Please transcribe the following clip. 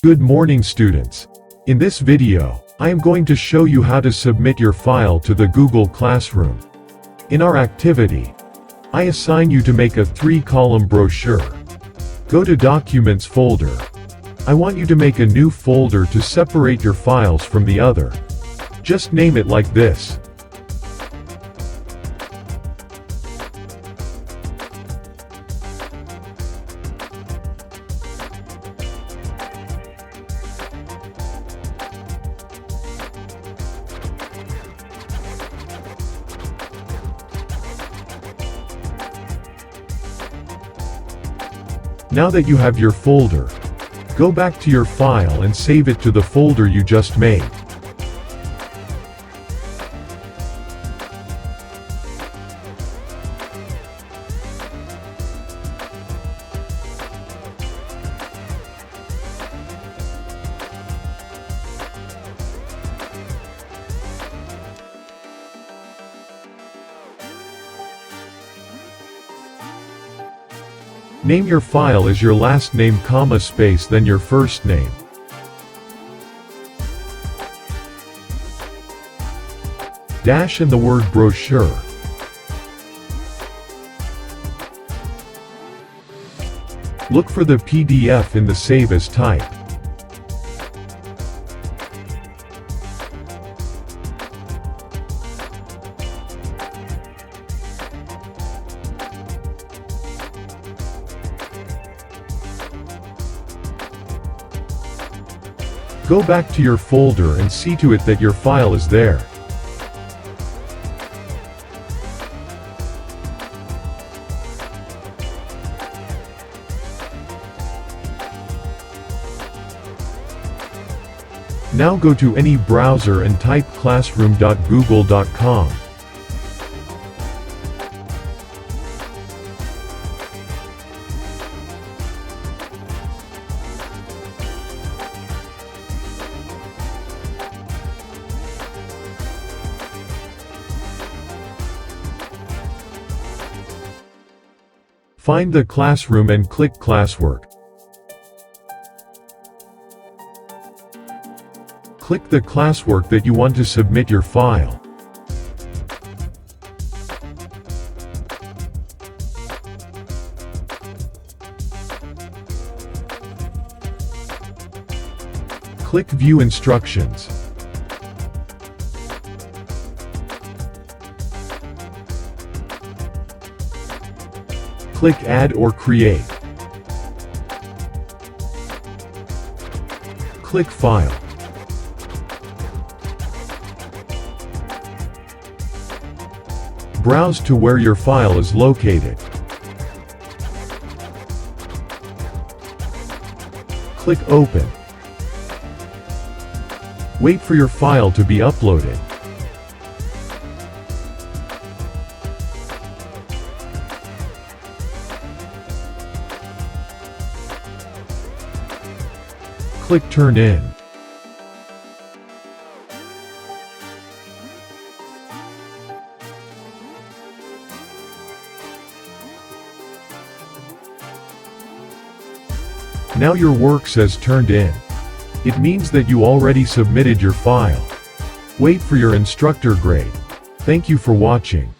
Good morning, students. In this video, I am going to show you how to submit your file to the Google Classroom. In our activity, I assign you to make a 3-column brochure. Go to Documents folder. I want you to make a new folder to separate your files from the other. Just name it like this. Now that you have your folder, go back to your file and save it to the folder you just made. Name your file as your last name, space, then your first name. Dash and the word brochure. Look for the PDF in the Save As type. Go back to your folder and see to it that your file is there. Now go to any browser and type classroom.google.com. Find the classroom and click Classwork. Click the classwork that you want to submit your file. Click View Instructions. Click Add or Create. Click File. Browse to where your file is located. Click Open. Wait for your file to be uploaded. Click Turn In. Now your work says Turned In. It means that you already submitted your file. Wait for your instructor grade. Thank you for watching.